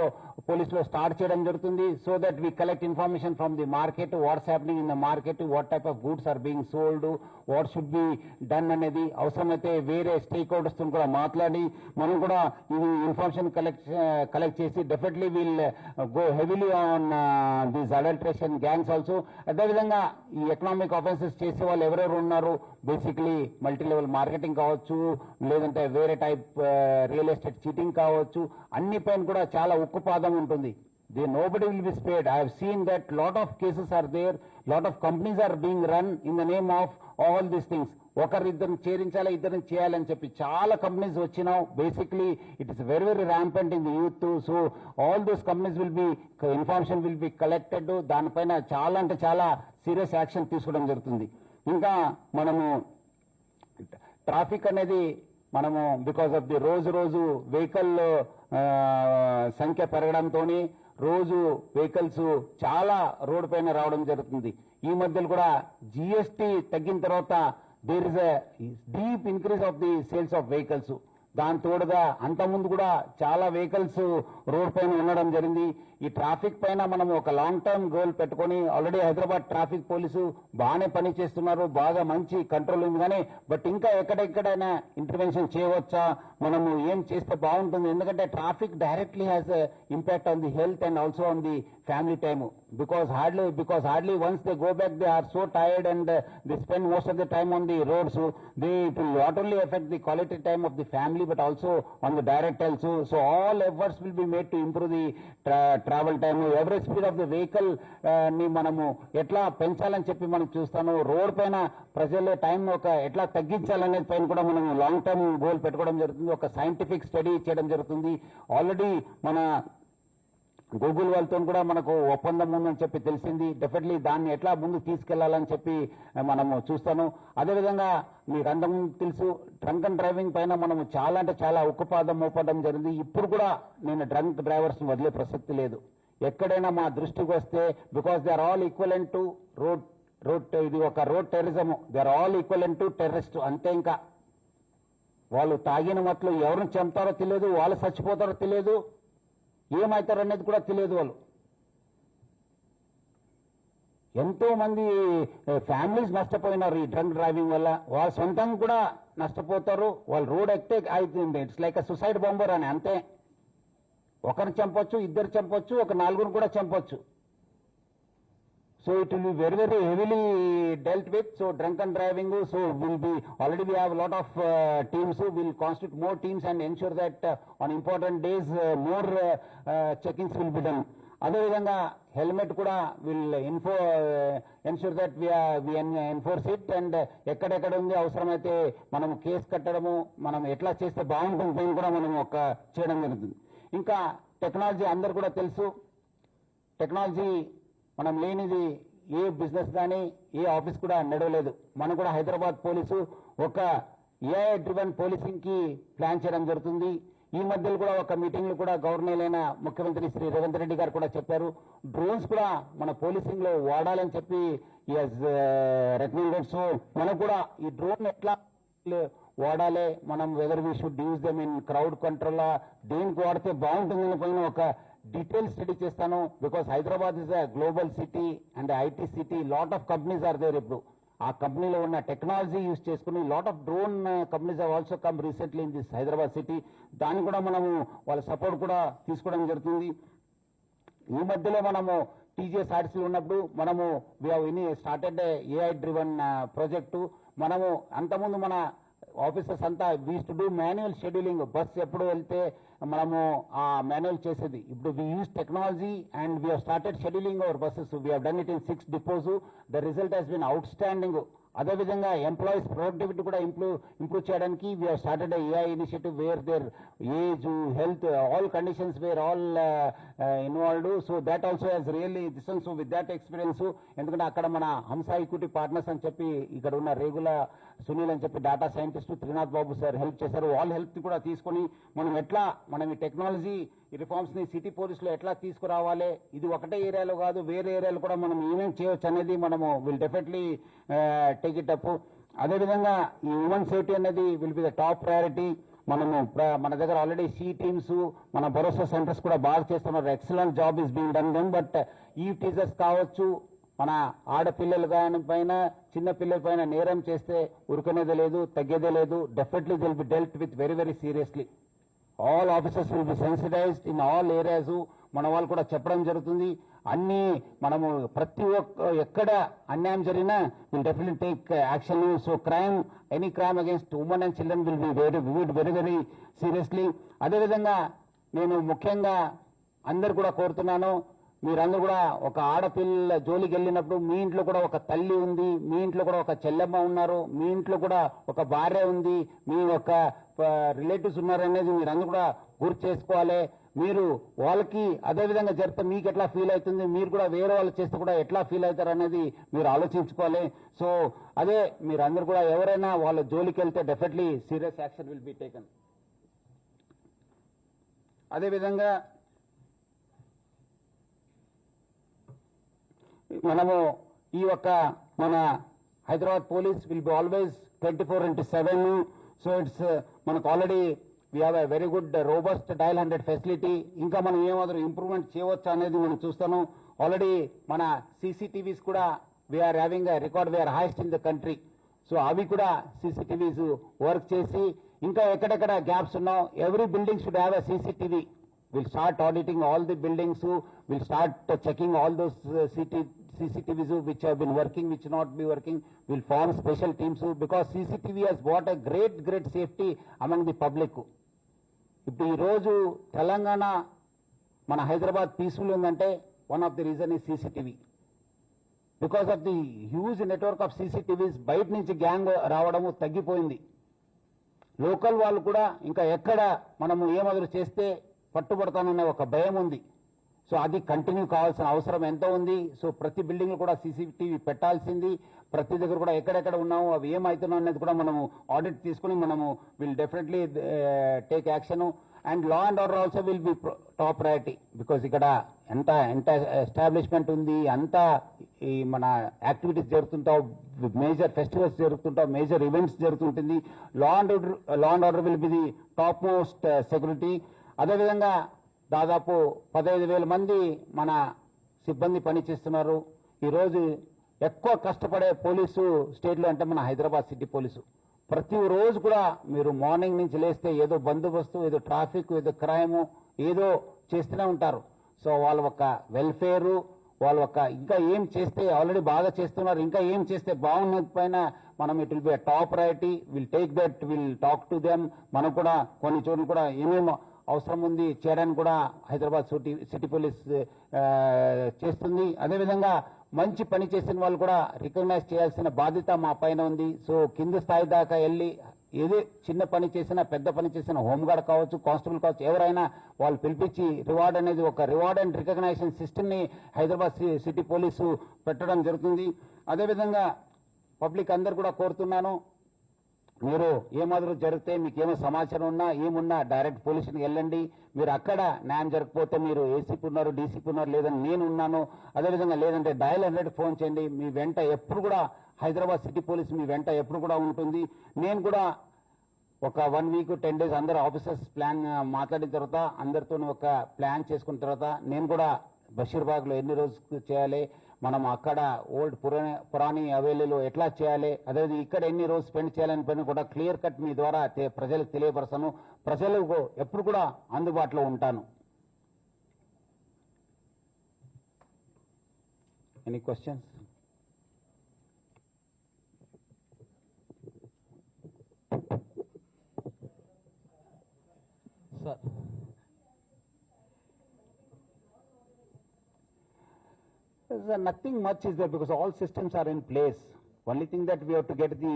పోలీసులో స్టార్ట్ చేయడం జరుగుతుంది. So that we collect information from the market, what's happening in the market, what type of goods are being sold, what should be done అనేది. అవసరమైతే వేరే స్టేక్ హోల్డర్స్ తో కూడా మాట్లాడి మనం కూడా ఈ ఇన్ఫర్మేషన్ కలెక్ట్ చేసి definitely will go heavily on these adulteration gangs also. అదేవిధంగా ఈ ఎకనామిక్ ఆఫెన్సెస్ చేసే వాళ్ళు ఎవరెవరు ఉన్నారు, బేసిక్లీ మల్టీ లెవెల్ మార్కెటింగ్ కావచ్చు, లేదంటే వేరే టైప్ రియల్ ఎస్టేట్ చీటింగ్ కావచ్చు, అన్ని పైన కూడా చాలా ఉక్కుపాదం ఉంటుంది. Nobody will be spared. I have seen that lot of cases are there, lot of companies are being run in the name of all these things. ఒకరిద్దరిని చేరించాలి, ఇద్దరిని చేయాలని చెప్పి చాలా కంపెనీస్ వచ్చినావు. Basically it is very very rampant in the youth. So all those companies will be information will be collected. దానిపైన చాలా అంటే చాలా serious action తీసుకోవడం జరుగుతుంది. ఇంకా మనము ట్రాఫిక్ అనేది మనము బికాస్ ఆఫ్ ది రోజు వెహికల్ సంఖ్య పెరగడంతో రోజు వెహికల్స్ చాలా రోడ్డు పైన రావడం జరుగుతుంది. ఈ మధ్యలో కూడా జిఎస్టీ తగ్గిన తర్వాత there is a deep increase of the sales of vehicles. దాని తోడుగా అంతకుముందు కూడా చాలా వెహికల్స్ రోడ్ పైన ఉండడం జరిగింది. ఈ ట్రాఫిక్ పైన మనం ఒక లాంగ్ టర్మ్ గోల్ పెట్టుకొని ఆల్రెడీ హైదరాబాద్ ట్రాఫిక్ పోలీసు బాగానే పని చేస్తున్నారు, బాగా మంచి కంట్రోల్ ఉంది. కానీ బట్ ఇంకా ఎక్కడెక్కడైనా ఇంటర్వెన్షన్ చేయవచ్చా, మనము ఏం చేస్తే బాగుంటుంది? ఎందుకంటే traffic directly has impact on the health and also on the family time, because hardly once they go back they are so tired and they spend most of the time on the road. So it will not only affect the quality time of the family but also on the direct also. So all efforts will be made to improve the travel time. Average speed of the vehicle ni manamu etla పెంచాలని చెప్పి మనం చూస్తాను. Road పైన ప్రజల time ఒక ఎట్లా తగ్గించాలనే పైన కూడా మనం లాంగ్ టర్మ్ గోల్ పెట్టుకోవడం జరుగుతుంది. ఒక సైంటిఫిక్ స్టడీ చేయడం జరుగుతుంది. ఆల్రెడీ మన గూగుల్ వాళ్ళతో కూడా మనకు ఒప్పందం ఉందని చెప్పి తెలిసింది. డెఫినెట్లీ దాన్ని ఎట్లా ముందుకు తీసుకెళ్లాలని చెప్పి మనము చూస్తాను. అదేవిధంగా మీకు అందరం తెలుసు, డ్రంక్ అండ్ డ్రైవింగ్ పైన మనము చాలా అంటే చాలా ఉక్కుపాదం మోపడం జరిగింది. ఇప్పుడు కూడా నేను డ్రంక్ డ్రైవర్స్ వదిలే ప్రసక్తి లేదు. ఎక్కడైనా మా దృష్టికి వస్తే, because they are all equivalent to road ఇది ఒక road terrorism, they are all equivalent to terrorist అంతే. ఇంకా వాళ్ళు తాగిన మట్లు ఎవరిని చంపుతారో తెలియదు, వాళ్ళు చచ్చిపోతారో తెలియదు, ఏమవుతారో అనేది కూడా తెలియదు. వాళ్ళు ఎంతో మంది ఫ్యామిలీస్ నష్టపోయినారు ఈ డ్రంక్ డ్రైవింగ్ వల్ల. వాళ్ళ సొంతంగా కూడా నష్టపోతారు. వాళ్ళు రోడ్ ఎక్కితే అవుతుంది, ఇట్స్ లైక్ సూసైడ్ బాంబర్ అని. అంతే, ఒకరిని చంపొచ్చు, ఇద్దరు చంపొచ్చు, ఒక నలుగురు కూడా చంపొచ్చు. So it will be very, very heavily dealt with. So drunk and driving, so will be, already we have a lot of teams who will constitute more teams and ensure that on important days more checkings will be done. అదేవిధంగా helmet కూడా will ensure that we enforce it. And ఎక్కడెక్కడ ఉంది అవసరమైతే మనం case కట్టడము, మనం ఎట్లా చేస్తే బాగుంటుంది కూడా మనం ఒక చేయడం జరుగుతుంది. ఇంకా టెక్నాలజీ అందరు కూడా తెలుసు. టెక్నాలజీ మనం లేనిది ఏ బిజినెస్ కానీ ఏ ఆఫీస్ కూడా నడవలేదు. మనం కూడా హైదరాబాద్ పోలీసు ఒక ఏఐ డ్రివెన్ పోలీసింగ్ కి ప్లాన్ చేయడం జరుగుతుంది. ఈ మధ్యలో కూడా ఒక మీటింగ్ లో కూడా గవర్నర్ అయిన ముఖ్యమంత్రి శ్రీ రేవంత్ రెడ్డి గారు కూడా చెప్పారు, డ్రోన్స్ కూడా మన పోలీసింగ్ లో వాడాలని చెప్పి రికమెండెడ్. సో మనకు కూడా ఈ డ్రోన్ ఎట్లా వాడాలి, మనం whether we should use them in crowd control, దేనికి వాడితే బాగుంటుందని పైన ఒక డీటెయిల్ స్టడీ చేస్తాను. Because Hyderabad is a global city and IT city, lot of companies are there. ఇప్పుడు ఆ కంపెనీలో ఉన్న టెక్నాలజీ యూజ్ చేసుకుని lot of drone companies have also come recently in this Hyderabad city. దాన్ని కూడా మనము వాళ్ళ సపోర్ట్ కూడా తీసుకోవడం జరుగుతుంది. ఈ మధ్యలో మనము టీజీఎస్ ఆర్టీసీ ఉన్నప్పుడు మనము we have started AI driven project. మనము అంతకుముందు మన ఆఫీసర్స్ అంతా we to do manual scheduling. Bus ఎప్పుడు వెళ్తే మనము ఆ మాన్యువల్ చేసేది. ఇప్పుడు we use technology and we started scheduling our buses. We done it in 6 depots. The result has been outstanding. అదేవిధంగా ఎంప్లాయీస్ ప్రొడక్టివిటీ కూడా ఇంప్రూవ్ చేయడానికి we started AI initiative where their age, health, all conditions were all involved. So that also has really this. So with that experience, ఎందుకంటే అక్కడ మన హంస equity partners అని చెప్పి ఇక్కడ ఉన్న రేగుల సునీల్ అని చెప్పి డేటా సైంటిస్ట్ త్రినాథ్ బాబు సార్ హెల్ప్ చేశారు. వాళ్ళ హెల్ప్ కూడా తీసుకుని మనం ఈ టెక్నాలజీ ఈ రిఫార్మ్స్ ని సిటీ పోలీసులో ఎట్లా తీసుకురావాలి, ఇది ఒకటే ఏరియాలో కాదు వేరే ఏరియాలో కూడా మనం ఏమేమి చేయొచ్చు అనేది మనము will definitely take it up. అదేవిధంగా ఈ ఉమెన్ సేఫ్టీ అనేది will be the top priority. మనము మన దగ్గర ఆల్రెడీ సి టీమ్స్, మన భరోసా సెంటర్స్ కూడా బాగా చేస్తున్నారు. Excellent job is being done them. But ఈ టీచర్స్ కావచ్చు, మన ఆడపిల్లలు పైన చిన్న పిల్లల పైన నేరం చేస్తే ఉరుకునేదే లేదు, తగ్గేదే లేదు. Definitely will be dealt with very very seriously. All officers will be sensitized in all areas. మన వాళ్ళు కూడా చెప్పడం జరుగుతుంది. అన్ని మనము ప్రతి ఒక్క ఎక్కడ అన్యాయం జరిగినా will definitely take action. So crime, any crime against women and children will be very very seriously. అదేవిధంగా నేను ముఖ్యంగా అందరు కూడా కోరుతున్నాను, మీరందరూ కూడా ఒక ఆడపిల్ల జోలికి వెళ్ళినప్పుడు మీ ఇంట్లో కూడా ఒక తల్లి ఉంది, మీ ఇంట్లో కూడా ఒక చెల్లెమ్మ ఉన్నారు, మీ ఇంట్లో కూడా ఒక భార్య ఉంది, మీ ఒక రిలేటివ్స్ ఉన్నారనేది మీరందరూ కూడా గుర్తు చేసుకోవాలి. మీరు వాళ్ళకి అదేవిధంగా జరిగితే మీకు ఎట్లా ఫీల్ అవుతుంది, మీరు కూడా వేరే వాళ్ళు చేస్తే కూడా ఎట్లా ఫీల్ అవుతారు అనేది మీరు ఆలోచించుకోవాలి. సో అదే మీరందరూ కూడా ఎవరైనా వాళ్ళ జోలికి వెళ్తే definitely serious action will be taken. అదేవిధంగా మనము ఈ యొక్క మన Hyderabad police will be always 24/7. So it's మనకు already we have a very good robust dial 100 facility. ఇంకా మనం ఏమాత్రం ఇంప్రూవ్మెంట్ చేయవచ్చు అనేది మనం చూస్తాను. ఆల్రెడీ మన సీసీటీవీస్ కూడా we are having a record, we are highest in the country. So అవి కూడా సీసీటీవీస్ వర్క్ చేసి ఇంకా ఎక్కడెక్కడ గ్యాప్స్ ఉన్నావు, every building should have a CCTV. We'll start auditing all the buildings. We'll start checking all those CCTVs which have been working, which not be working. We'll form special teams because CCTV has brought a great safety among the public. ఇప్పుడు ఈ రోజు తెలంగాణ మన Hyderabad peaceful ఉందంటే one of the reason is CCTV. Because of the huge network of CCTVs బయట నుంచి gang రావడము తగ్గిపోయింది. Local వాళ్ళు కూడా ఇంకా ఎక్కడ మనము ఏమాదిరి చేస్తే పట్టుబడతానన్న ఒక భయం ఉంది. సో అది కంటిన్యూ కావాల్సిన అవసరం ఎంతో ఉంది. సో ప్రతి బిల్డింగ్ కూడా సీసీటీవీ పెట్టాల్సింది. ప్రతి దగ్గర కూడా ఎక్కడెక్కడ ఉన్నాము, అవి ఏమవుతున్నావు అనేది కూడా మనము ఆడిట్ తీసుకుని మనము will definitely take action. And law and order also will be top priority. Because ఇక్కడ ఎంత ఎస్టాబ్లిష్మెంట్ ఉంది, అంతా ఈ మన యాక్టివిటీస్ జరుగుతుంటావు, మేజర్ ఫెస్టివల్స్ జరుగుతుంటావు, మేజర్ ఈవెంట్స్ జరుగుతుంటుంది. Law and order will be the top most security. అదేవిధంగా దాదాపు 15,000 మంది మన సిబ్బంది పనిచేస్తున్నారు. ఈరోజు ఎక్కువ కష్టపడే పోలీసు స్టేట్లో అంటే మన హైదరాబాద్ సిటీ పోలీసు. ప్రతి రోజు కూడా మీరు మార్నింగ్ నుంచి లేస్తే ఏదో బందోబస్తు, ఏదో ట్రాఫిక్, ఏదో క్రైమ్, ఏదో చేస్తూనే ఉంటారు. సో వాళ్ళ ఒక వెల్ఫేరు, వాళ్ళ ఒక ఇంకా ఏం చేస్తే ఆల్రెడీ బాగా చేస్తున్నారు, ఇంకా ఏం చేస్తే బాగున్నది పైన మనం it will be top priority. Will take that, will talk to them. మనం కూడా కొన్ని చోట్ల కూడా ఏమేమి అవసరం ఉంది చేయడానికి కూడా హైదరాబాద్ సిటీ పోలీస్ చేస్తుంది. అదేవిధంగా మంచి పని చేసిన వాళ్ళు కూడా రికగ్నైజ్ చేయాల్సిన బాధ్యత మా పైన ఉంది. సో కింద స్థాయి దాకా వెళ్ళి ఏదో చిన్న పని చేసినా, పెద్ద పని చేసినా, హోంగార్డ్ కావచ్చు, కానిస్టేబుల్ కావచ్చు, ఎవరైనా వాళ్ళు పిలిపించి రివార్డ్ అనేది ఒక రివార్డ్ అండ్ రికగ్నైజేషన్ సిస్టమ్ ని హైదరాబాద్ సిటీ పోలీసు పెట్టడం జరుగుతుంది. అదేవిధంగా పబ్లిక్ అందరు కూడా కోరుతున్నాను, మీరు ఏమాదిరి జరిగితే మీకు ఏమో సమాచారం ఉన్నా ఏమున్నా డైరెక్ట్ పోలీస్ స్టేషన్కి వెళ్ళండి. మీరు అక్కడ న్యాయం జరగకపోతే మీరు ఏసీపీ ఉన్నారు, డీసీపీ ఉన్నారు, లేదని నేను ఉన్నాను. అదేవిధంగా లేదంటే డయల్ 100 ఫోన్ చేయండి. మీ వెంట ఎప్పుడు కూడా హైదరాబాద్ సిటీ పోలీస్ మీ వెంట ఎప్పుడు కూడా ఉంటుంది. నేను కూడా ఒక 1 వీక్ 10 days అందరు ఆఫీసర్స్ ప్లాన్ మాట్లాడిన తర్వాత అందరితో ఒక ప్లాన్ చేసుకున్న తర్వాత నేను కూడా బషీర్బాగ్లో ఎన్ని రోజులు చేయాలి, మనం అక్కడ ఓల్డ్ పురాణి హవేలీలో ఎట్లా చేయాలి, అదేవిధంగా ఇక్కడ ఎన్ని రోజులు స్పెండ్ చేయాలని పని కూడా క్లియర్ కట్ మీ ద్వారా ప్రజలకు తెలియపరచను. ప్రజలకు ఎప్పుడు కూడా అందుబాటులో ఉంటాను. Any questions? Sir, nothing much is there because all systems are in place. Only thing that we have to get the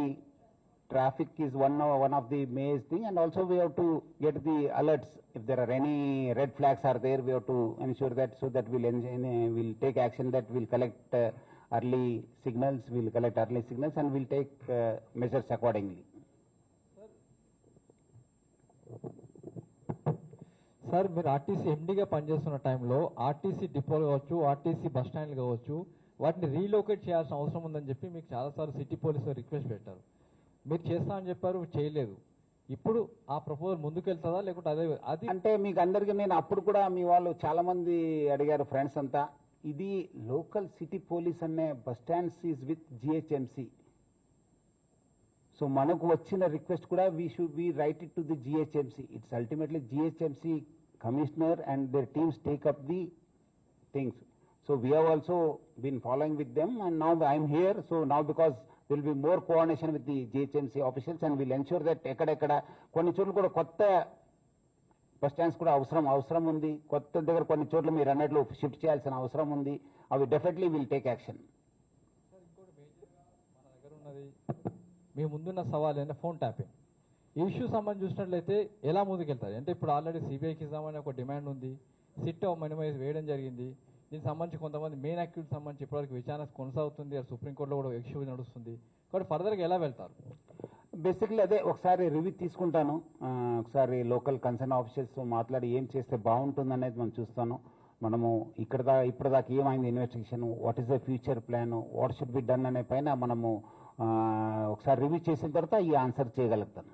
traffic is one of the main thing, and also we have to get the alerts. If there are any red flags are there, we have to ensure that, so that we'll take action, that we'll collect early signals, and we'll take measures accordingly. Sir, మీరు RTC ఎండీగా పనిచేస్తున్న టైంలో RTC డిపోలు కావచ్చు, RTC bus స్టాండ్లు కావచ్చు, వాటిని relocate చేయాల్సిన అవసరం ఉందని చెప్పి మీకు చాలాసార్లు సిటీ పోలీసులు రిక్వెస్ట్ పెట్టారు. మీరు చేస్తామని చెప్పారు, చేయలేదు. ఇప్పుడు ఆ ప్రపోజల్ ముందుకెళ్తుందా లేకుంటే అదే అది అంటే మీకు అందరికీ నేను అప్పుడు కూడా మీ వాళ్ళు చాలా మంది అడిగారు, ఫ్రెండ్స్ అంతా, ఇది లోకల్ సిటీ పోలీస్ అనే bus stands is with GHMC. So మనకు వచ్చిన రిక్వెస్ట్ కూడా we write it to the GHMC. It's ultimately GHMC commissioner and their teams take up the things. So we have also been following with them, and now I'm here. So now because there will be more coordination with the GHMC officials, and we'll ensure that ekkada కొన్ని చోట్ల కూడా కొత్త bus stands కూడా అవసరం ఉంది. కొత్త దగ్గర కొన్ని చోట్ల మీరు అన్నట్లు షిఫ్ట్ చేయాల్సిన అవసరం ఉంది. అవి డెఫినెట్లీ విల్ టేక్ యాక్షన్. ఇంకోటి మేజర్గా మన దగ్గర ఉన్నది, మీ ముందున్న సవాల్ అంటే ఫోన్ ట్యాపింగ్. ఈ ఇష్యూ సంబంధించి చూసినట్లయితే ఎలా ముందుకెళ్తారు? అంటే ఇప్పుడు ఆల్రెడీ సిబిఐకి ఇద్దామని ఒక డిమాండ్ ఉంది, సిట్ మినిమైజ్ వేయడం జరిగింది. దీనికి సంబంధించి కొంతమంది మెయిన్ యాక్టివిటీ సంబంధించి ఇప్పటివరకు విచారణ కొనసాగుతుంది, అది సుప్రీంకోర్టులో కూడా ఇష్యూ నడుస్తుంది. కాబట్టి ఫర్దర్గా ఎలా వెళ్తారు? బేసిక్లీ అదే ఒకసారి రివ్యూ తీసుకుంటాను, ఒకసారి లోకల్ కన్సర్న్ ఆఫీసర్స్ మాట్లాడి ఏం చేస్తే బాగుంటుంది అనేది మనం చూస్తాను. మనము ఇప్పటిదాకా ఏమైంది investigation, what is the future plan, what should be done అనే పైన మనము ఒకసారి రివ్యూ చేసిన తర్వాత ఈ ఆన్సర్ చేయగలుగుతాను.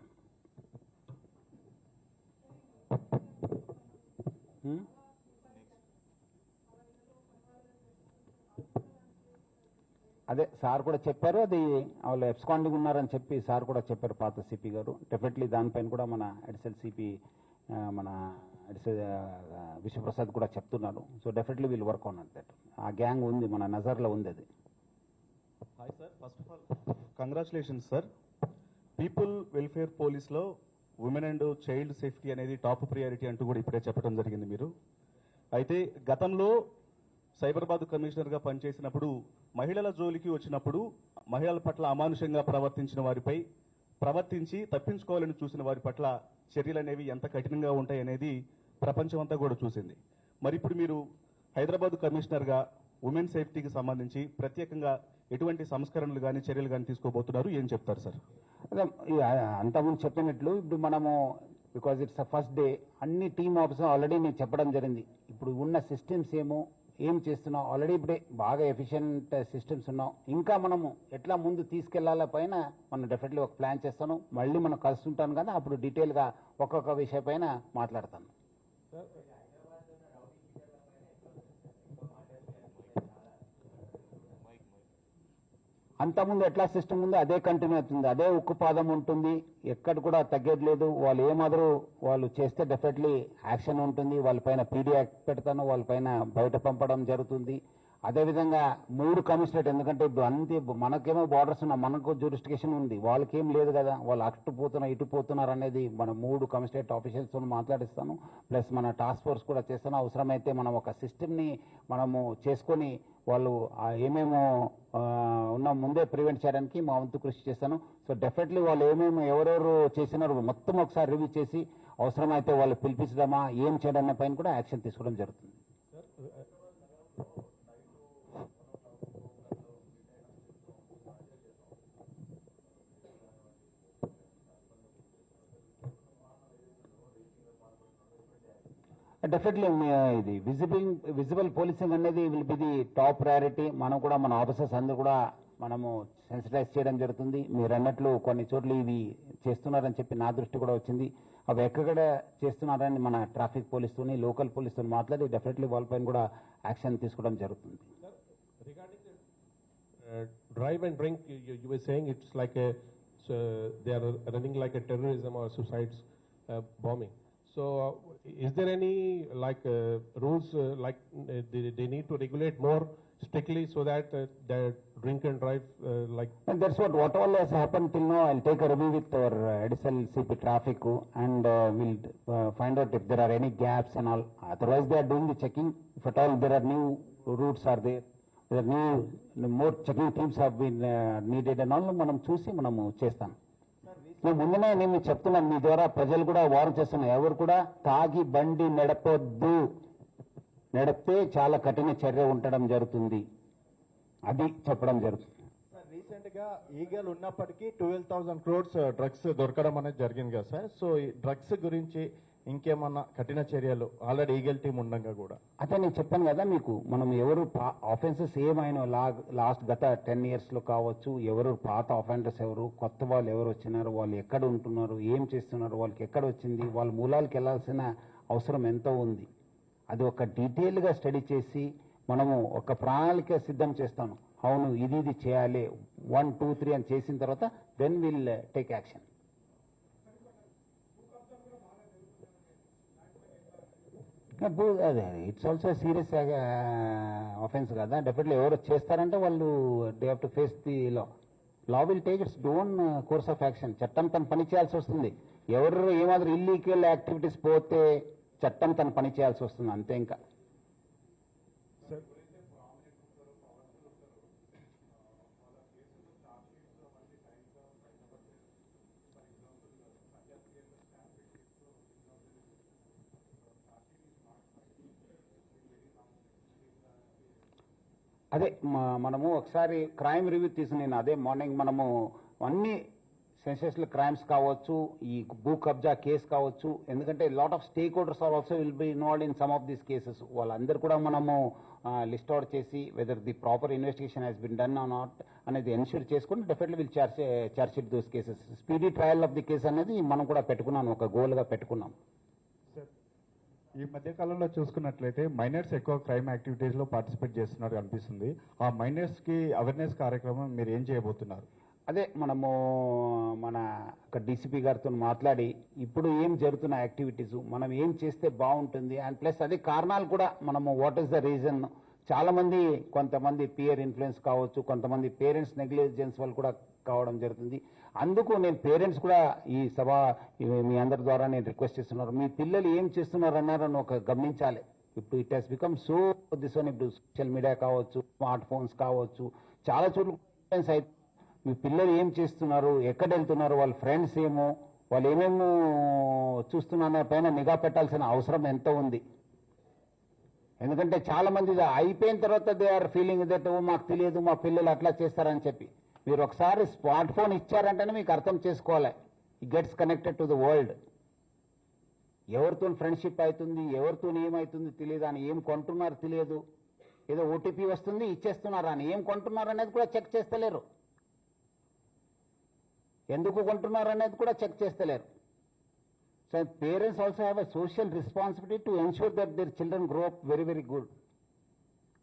అదే సార్ కూడా చెప్పారు, అది వాళ్ళు ఎబ్స్కాండింగ్ ఉన్నారని చెప్పి సార్ కూడా చెప్పారు, పాత సిపి గారు. డెఫినెట్లీ దానిపైన కూడా మన అడిషనల్ సిపి మన విశ్వప్రసాద్ కూడా చెప్తున్నారు. So definitely we'll work on that. ఆ గ్యాంగ్ ఉంది, మన నజర్లో ఉంది అది. Hi sir, first of all congratulations sir. People welfare పోలీస్లో ఉమెన్ అండ్ చైల్డ్ సేఫ్టీ అనేది టాప్ ప్రియారిటీ అంటూ కూడా ఇప్పుడే చెప్పడం జరిగింది మీరు. అయితే గతంలో సైబరాబాద్ కమిషనర్గా పనిచేసినప్పుడు మహిళల జోలికి వచ్చినప్పుడు మహిళల పట్ల అమానుషంగా ప్రవర్తించి తప్పించుకోవాలని చూసిన వారి పట్ల చర్యలు అనేవి ఎంత కఠినంగా ఉంటాయి అనేది ప్రపంచం అంతా కూడా చూసింది. మరి ఇప్పుడు మీరు హైదరాబాద్ కమిషనర్గా ఉమెన్ సేఫ్టీకి సంబంధించి ప్రత్యేకంగా ఎటువంటి సంస్కరణలు కానీ చర్యలు కానీ తీసుకోబోతున్నారు, ఏం చెప్తారు సార్? అదే ఈ అంతకుముందు చెప్పినట్లు ఇప్పుడు మనము బికాజ్ ఇట్స్ ఫస్ట్ డే అన్ని టీమ్ ఆఫీసర్ ఆల్రెడీ నేను చెప్పడం జరిగింది. ఇప్పుడు ఉన్న సిస్టమ్స్ ఏం చేస్తున్నాం ఆల్రెడీ ఇప్పుడే బాగా ఎఫిషియెంట్ సిస్టమ్స్ ఉన్నాం. ఇంకా మనము ఎట్లా ముందు తీసుకెళ్లాల పైన మనం డెఫినెట్లీ ఒక ప్లాన్ చేస్తాను. మళ్ళీ మనం కలుస్తుంటాను కదా, అప్పుడు డీటెయిల్గా ఒక్కొక్క విషయం పైన మాట్లాడతాను. అంతకుముందు ఎట్లా సిస్టమ్ ఉందో అదే కంటిన్యూ అవుతుంది, అదే ఉక్కుపాదం ఉంటుంది, ఎక్కడ కూడా తగ్గేది లేదు. వాళ్ళు ఏమాదరు వాళ్ళు చేస్తే డెఫినెట్లీ యాక్షన్ ఉంటుంది. వాళ్ళపైన పీడీ యాక్ట్ పెడతాను, వాళ్ళపైన బయట పంపడం జరుగుతుంది. అదేవిధంగా 3 కమిషనరేట్, ఎందుకంటే ఇప్పుడు అంతే మనకేమో బార్డర్స్ ఉన్నా, మనకు జ్యూరిస్టికేషన్ ఉంది, వాళ్ళకేం లేదు కదా. వాళ్ళు అటు పోతున్నారు ఇటు పోతున్నారు అనేది మన 3 కమిషనరేట్ ఆఫీషియల్స్తో మాట్లాడిస్తాను. ప్లస్ మన టాస్క్ ఫోర్స్ కూడా చేస్తాను. అవసరమైతే మనం ఒక సిస్టమ్ని మనము చేసుకొని వాళ్ళు ఏమేమో ఉన్న ముందే ప్రివెంట్ చేయడానికి మా వంతు కృషి చేస్తాను. సో డెఫినెట్లీ వాళ్ళు ఏమేమి ఎవరెవరు చేసినారో మొత్తం ఒకసారి రివ్యూ చేసి అవసరమైతే వాళ్ళు పిలిపించడమా ఏం చేయడం పైన కూడా యాక్షన్ తీసుకోవడం జరుగుతుంది. డెఫినెట్లీ ఇది విజిబుల్ పోలీసింగ్ అనేది will be the top priority. మనం కూడా మన ఆఫీసర్స్ అందరూ కూడా మనము సెన్సిటైజ్ చేయడం జరుగుతుంది. మీరు అన్నట్లు కొన్ని చోట్ల ఇవి చేస్తున్నారని చెప్పి నా దృష్టి కూడా వచ్చింది. అవి ఎక్కడ చేస్తున్నారని మన ట్రాఫిక్ పోలీసుతోని లోకల్ పోలీసుతో మాట్లాడి డెఫినెట్లీ వాళ్ళపైన కూడా యాక్షన్ తీసుకోవడం జరుగుతుంది. Drive and drink, you were saying it's like they are running like a terrorism or suicides bombing. So is there any rules they need to regulate more strictly so that the drink and drive And that's what all has happened till now. I'll take a review with our additional CP traffic and we'll find out if there are any gaps and all. Otherwise they are doing the checking. If at all there are new routes are there more checking teams have been needed and all మనం చూసి మనము చేస్తాం. నేను ముందునే నేను చెప్తున్నాను, మీ ద్వారా ప్రజలు కూడా వారం చేస్తున్నాను, ఎవరు కూడా తాగి బండి నడపొద్దు, నడిపితే చాలా కఠిన చర్య ఉండడం జరుగుతుంది, అది చెప్పడం జరుగుతుంది. రీసెంట్ గా ఈగల్ ఉన్నప్పటికీ 12,000 crores డ్రగ్స్ దొరకడం అనేది జరిగింది కదా సార్. సో ఈ డ్రగ్స్ గురించి ఇంకేమన్నా కఠిన చర్యలు ఆల్రెడీ ఈగల్ టీం ఉండగా కూడా? అదే నేను చెప్పాను కదా మీకు, మనం ఎవరు ఆఫెన్సెస్ ఏమైనా లాస్ట్ గత 10 years లో కావచ్చు, ఎవరు పాత ఆఫెండర్స్ ఎవరు, కొత్త వాళ్ళు ఎవరు వచ్చినారు, వాళ్ళు ఎక్కడ ఉంటున్నారు, ఏం చేస్తున్నారు, వాళ్ళకి ఎక్కడ వచ్చింది, వాళ్ళ మూలాలకు వెళ్లాల్సిన అవసరం ఎంతో ఉంది, అది ఒక డీటెయిల్గా స్టడీ చేసి మనము ఒక ప్రణాళిక సిద్ధం చేస్తాను. అవును ఇది చేయాలి 1, 2, 3 అని చేసిన తర్వాత దెన్ విల్ టేక్ యాక్షన్. అదే ఇట్స్ ఆల్సో సీరియస్ ఆఫెన్స్ కదా. డెఫినెట్లీ ఎవరు చేస్తారంటే వాళ్ళు they have to face the law will take its own course of action. చట్టం తన పని చేయాల్సి వస్తుంది. ఎవరు ఏమాత్రం ఇల్లీగల్ యాక్టివిటీస్ పోతే చట్టం తన పని చేయాల్సి వస్తుంది, అంతే. ఇంకా అదే మనము ఒకసారి క్రైమ్ రివ్యూ తీసి నేను అదే మార్నింగ్ మనము అన్ని సెన్సేషనల్ క్రైమ్స్ కావచ్చు, ఈ భూ కబ్జా కేసు కావచ్చు, ఎందుకంటే lot of stake holders are also will be involved in some of these cases. వాళ్ళందరూ కూడా మనము లిస్ట్ అవుట్ చేసి whether the proper investigation has been done or not అనేది ఎన్ష్యూర్ చేసుకుని definitely will charge sheet those cases. Speedy trial of the case అనేది మనం కూడా పెట్టుకున్నాం, ఒక గోల్గా పెట్టుకున్నాం. ఈ మధ్య కాలంలో చూసుకున్నట్లయితే మైనర్స్ ఎక్కువ క్రైమ్ యాక్టివిటీస్ లో పార్టిసిపేట్ చేస్తున్నారు అనిపిస్తుంది. ఆ మైనర్స్ కి అవేర్నెస్ కార్యక్రమం మీరు ఏం చేయబోతున్నారు? అదే మనము మన డీసీపీ గారితో మాట్లాడి ఇప్పుడు ఏం జరుగుతున్న యాక్టివిటీస్ మనం ఏం చేస్తే బాగుంటుంది అండ్ ప్లస్ అదే కారణాలు కూడా మనము వాట్ ఈస్ ద రీజన్. చాలా మంది కొంతమంది పియర్ ఇన్ఫ్లుయెన్స్ కావచ్చు, కొంతమంది పేరెంట్స్ నెగ్లిజెన్స్ వల్ల కూడా కావడం జరుగుతుంది. అందుకు నేను పేరెంట్స్ కూడా ఈ సభ మీ అందరి ద్వారా నేను రిక్వెస్ట్ చేస్తున్నారు, మీ పిల్లలు ఏం చేస్తున్నారు అన్నారని ఒక గమనించాలి. ఇప్పుడు it has become so this one, ఇప్పుడు సోషల్ మీడియా కావచ్చు, స్మార్ట్ ఫోన్స్ కావచ్చు, చాలా చోట్ల ఇన్ఫ్లుయెన్స్ అయితే మీ పిల్లలు ఏం చేస్తున్నారు, ఎక్కడ వెళ్తున్నారు, వాళ్ళ ఫ్రెండ్స్ ఏమో, వాళ్ళు ఏమేమో చూస్తున్నారు పైన నిఘా పెట్టాల్సిన అవసరం ఎంతో ఉంది. ఎందుకంటే చాలా మంది ఇది అయిపోయిన తర్వాత దే ఆర్ ఫీలింగ్ దట్ మాకు తెలియదు మా పిల్లలు అట్లా చేస్తారని చెప్పి. మీరు ఒకసారి స్మార్ట్ ఫోన్ ఇచ్చారంటేనే మీకు అర్థం చేసుకోవాలి, it gets connected to the world. ఎవరితో ఫ్రెండ్షిప్ అవుతుంది, ఎవరితో ఏమవుతుంది తెలియదు, అని ఏం కొంటున్నారు తెలియదు, ఏదో ఓటీపీ వస్తుంది ఇచ్చేస్తున్నారు, అని ఏం కొంటున్నారు అనేది కూడా చెక్ చేస్తలేరు, ఎందుకు కొంటున్నారు అనేది కూడా చెక్ చేస్తలేరు. So parents also have a social responsibility to ensure that their children grow up very very good.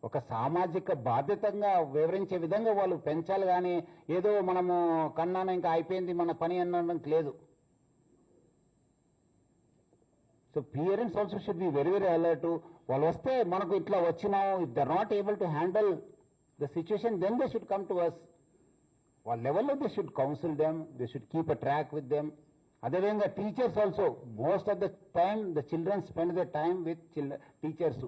ఒక సామాజిక బాధ్యతంగా వివరించే విధంగా వాళ్ళు పెంచాలి, కానీ ఏదో మనము కన్నాన ఇంకా అయిపోయింది మన పని అనడానికి లేదు. So parents also should be very very alert. వాళ్ళు వస్తే మనకు ఇట్లా వచ్చినాం, if they are not able to handle the situation then they should come to us. వాళ్ళ లెవెల్లో they should counsel them, they should keep a track with them. అదేవిధంగా teachers also, most of the time the children spend the time with teachers.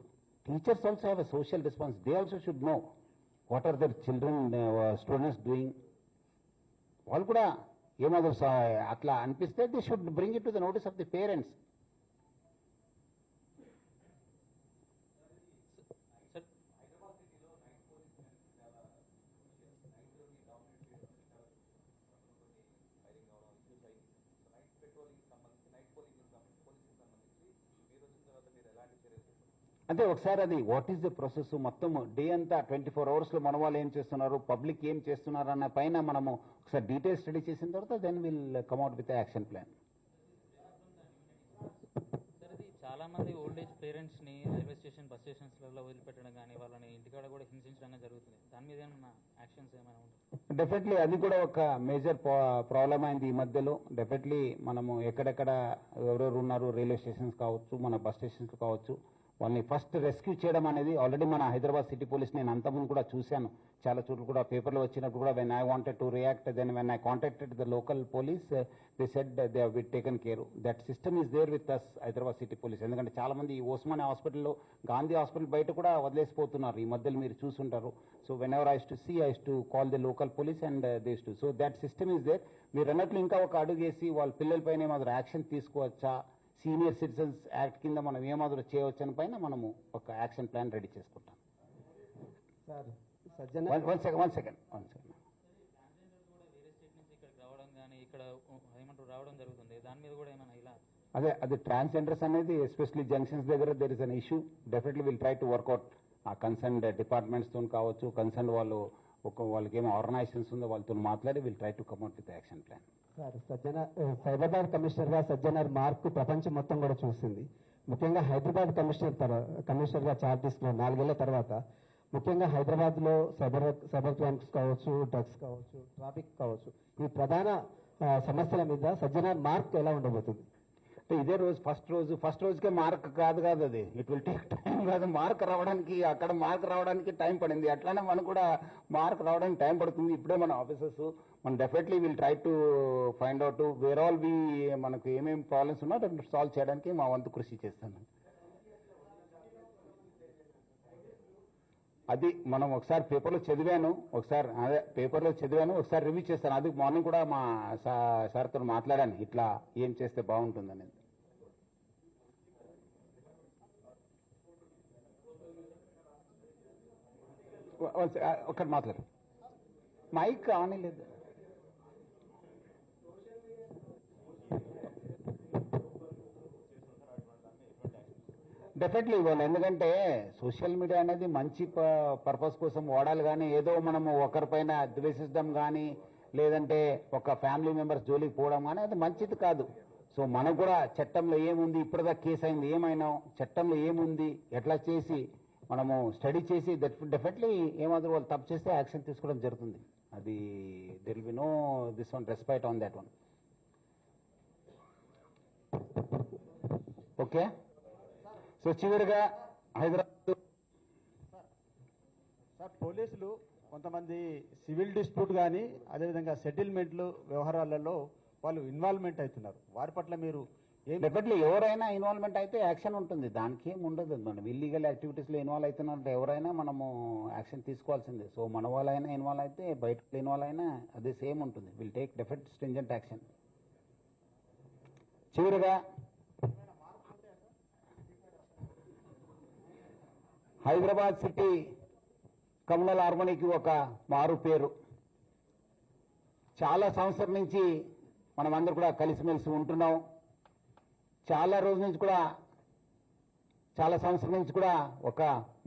Teachers also have a social response. They also should know what are their children, students doing. వాళ్ళు కూడా ఏమాదో అట్లా అనిపిస్తే they should bring it to the notice of the parents. అంటే ఒకసారి అది what is the process, మొత్తం day అంతా 24 అవర్స్లో మన వాళ్ళు ఏం చేస్తున్నారు, పబ్లిక్ ఏం చేస్తున్నారు అన్న పైన మనము ఒకసారి డీటెయిల్ స్టడీ చేసిన తర్వాత then will come out with action plan. Sir, ఇది చాలా మంది ఓల్డ్ ఏజ్ పేరెంట్స్ ని రైల్వే స్టేషన్, బస్ స్టేషన్స్లలో వదిలిపెట్టడం కానీ వాళ్ళని ఇంటికాడ కూడా హింసించడం జరుగుతుంది. దాని మీద ఏమన్నా యాక్షన్స్ ఏమైనా ఉంటాయి? డెఫినెట్లీ అది కూడా ఒక మేజర్ ప్రాబ్లం అయింది ఈ మధ్యలో. డెఫినెట్లీ మనము ఎక్కడెక్కడ ఎవరెవరు ఉన్నారు, రైల్వే స్టేషన్స్ కావచ్చు, మన బస్ స్టేషన్స్ కావచ్చు, వాళ్ళని ఫస్ట్ రెస్క్యూ చేయడం అనేది ఆల్రెడీ మన హైదరాబాద్ సిటీ పోలీస్ నేను అంతకుముందు కూడా చూశాను, చాలా చోట్ల కూడా పేపర్లో వచ్చినప్పుడు కూడా when I wanted to react, then when I contacted the local police they said they have been taken care. That system is there with us Hyderabad city police. ఎందుకంటే చాలా మంది ఈ ఓస్మానియా హాస్పిటల్లో, గాంధీ హాస్పిటల్ బయట కూడా వదిలేసిపోతున్నారు ఈ మధ్యలో, మీరు చూసుంటారు. So whenever I to see I to call the local police and this too. So that system is there. మీరు అన్నట్లు ఇంకా ఒక అడుగు వేసి వాళ్ళ పిల్లలపైన ఏమాత్రం యాక్షన్ తీసుకోవచ్చా, సీనియర్ సిటిజన్స్ యాక్ట్ కింద మనం ఏమాత్రం చేయవచ్చని పైన మనము ఒక యాక్షన్ ప్లాన్ రెడీ చేసుకుంటాం. సార్ సజ్జన వన్ సెకండ్. వేరే స్టేట్ నుంచి ఇక్కడికి రావడం కానీ ఇక్కడ ఏమంటారు రావడం జరుగుతుంది. దాని మీద కూడా ఏమైనా ఇలా అది ట్రాన్స్జెండర్స్ అనేది ఎస్పెషల్లీ జంక్షన్స్ దగ్గర there is an issue. Definitely will try to work out. ఆ కన్సర్న్ డిపార్ట్మెంట్స్తో కావచ్చు, కన్సర్న్ వాళ్ళు వాళ్ళకి ఏమో ఆర్గనైజేషన్స్ ఉందో వాళ్ళతో మాట్లాడి will try to come out with action plan. Sir Cyberabad కమిషనర్గా సజ్జనర్ మార్క్ ప్రపంచం మొత్తం కూడా చూసింది. ముఖ్యంగా హైదరాబాద్ కమిషనర్గా చార్జ్ తీసుకున్న 4 ఏళ్ల తర్వాత ముఖ్యంగా హైదరాబాద్లో సైబర్ క్రైమ్స్ కావచ్చు, డ్రగ్స్ కావచ్చు, ట్రాఫిక్ కావచ్చు, ఈ ప్రధాన సమస్యల మీద సజ్జనర్ మార్క్ ఎలా ఉండబోతుంది? అంటే ఇదే రోజు ఫస్ట్ రోజుకే మార్క్ కాదు అది, ఇట్ విల్ టేక్ టైం. కాదు మార్క్ రావడానికి, అక్కడ మార్క్ రావడానికి టైం పడింది, అట్లానే మనకు కూడా మార్క్ రావడానికి టైం పడుతుంది. ఇప్పుడే మన ఆఫీసర్స్ మనం definitely will try to find out where all be మనకు ఏమేమి ప్రాబ్లమ్స్ ఉన్నా సాల్వ్ చేయడానికి మా వంతు కృషి చేస్తాను. అది మనం ఒకసారి పేపర్లో చదివాను, ఒకసారి రివ్యూ చేస్తాను. అది మార్నింగ్ కూడా మా సార్తో మాట్లాడాను, ఇట్లా ఏం చేస్తే బాగుంటుందనేది. ఒకటి మాట్లాడు, మైక్ ఆన్ లేదు. డెఫినెట్లీ ఇవ్వాలి, ఎందుకంటే సోషల్ మీడియా అనేది మంచి పర్పస్ కోసం వాడాలి, కానీ ఏదో మనము ఒకరిపైన ద్వేషించడం కానీ, లేదంటే ఒక ఫ్యామిలీ మెంబర్స్ జోలికి పోవడం కానీ అది మంచిది కాదు. సో మనకు కూడా చట్టంలో ఏముంది, ఇప్పటిదాకా కేసు అయింది, ఏమైనా చట్టంలో ఏముంది, ఎట్లా చేసి మనము స్టడీ చేసి డెఫినెట్లీ ఏమాత్రం వాళ్ళు తప్పు చేస్తే యాక్షన్ తీసుకోవడం జరుగుతుంది. అది there will be no this one respect on that one. Okay, so చివరిగా హైదరాబాద్ సార్, పోలీసులు కొంతమంది సివిల్ డిస్ప్యూట్ కానీ అదేవిధంగా సెటిల్మెంట్లు వ్యవహారాలలో వాళ్ళు ఇన్వాల్వ్మెంట్ అవుతున్నారు. వారి పట్ల మీరు డెఫినెట్లీ ఎవరైనా ఇన్వాల్వ్మెంట్ అయితే యాక్షన్ ఉంటుంది, దానికి ఏం ఉండదు. మనం ఇల్లీగల్ యాక్టివిటీస్లో ఇన్వాల్వ్ అవుతున్నట్టు ఎవరైనా మనము యాక్షన్ తీసుకోవాల్సిందే. సో మన వాళ్ళైనా ఇన్వాల్వ్ అయితే, బయట ఇన్వాల్వ్ అయినా అదే సేమ్ ఉంటుంది. Will take definite stringent action. చివరిగా హైదరాబాద్ సిటీ కమ్యూనల్ హార్మనీకి ఒక మారు పేరు. చాలా సంవత్సరం నుంచి మనం అందరూ కూడా కలిసిమెలిసి ఉంటున్నాం. చాలా రోజుల నుంచి కూడా, చాలా సంవత్సరం నుంచి కూడా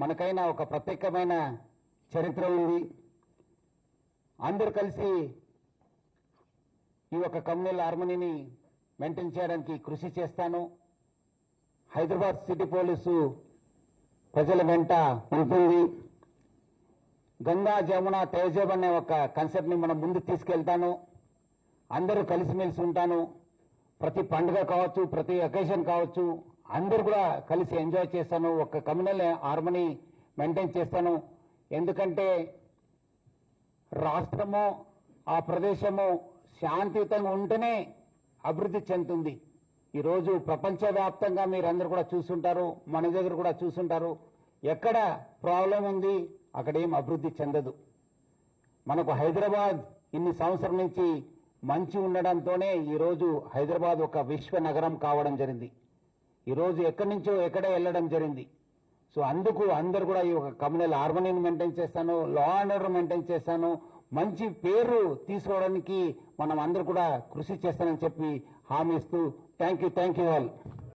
మనకైనా ఒక ప్రత్యేకమైన చరిత్ర ఉంది. అందరూ కలిసి ఈ యొక్క కమ్యూనల్ హార్మనీని మెయింటైన్ చేయడానికి కృషి చేస్తాను. హైదరాబాద్ సిటీ పోలీసు ప్రజల వెంట ఉంటుంది. గంగా జమున తేజబ్ అనే ఒక కాన్సెప్ట్ ని మనం ముందుకు తీసుకెళ్తాను. అందరూ కలిసిమెలిసి ఉంటాను. ప్రతి పండుగ కావచ్చు, ప్రతి అకేషన్ కావచ్చు, అందరూ కూడా కలిసి ఎంజాయ్ చేస్తాను. ఒక కమ్యూనల్ హార్మనీ మెయింటైన్ చేస్తాను. ఎందుకంటే రాష్ట్రము, ఆ ప్రదేశము శాంతియుతంగా ఉంటేనే అభివృద్ధి చెందుతుంది. ఈరోజు ప్రపంచవ్యాప్తంగా మీరందరూ కూడా చూస్తుంటారు, మన దగ్గర కూడా చూస్తుంటారు. ఎక్కడ ప్రాబ్లం ఉంది అక్కడ ఏం అభివృద్ధి చెందదు. మనకు హైదరాబాద్ ఇన్ని సంవత్సరం నుంచి మంచి ఉండడంతోనే ఈరోజు హైదరాబాద్ ఒక విశ్వ నగరం కావడం జరిగింది. ఈరోజు ఎక్కడి నుంచో ఎక్కడే వెళ్ళడం జరిగింది. సో అందుకు అందరు కూడా ఈ ఒక కమ్యూనల్ హార్మనీని మెయింటైన్ చేస్తాను, లా అండ్ ఆర్డర్ మెయింటైన్ చేస్తాను, మంచి పేరు తీసుకోవడానికి మనం అందరూ కూడా కృషి చేస్తానని చెప్పి హామీ ఇస్తూ థ్యాంక్ యూ ఆల్.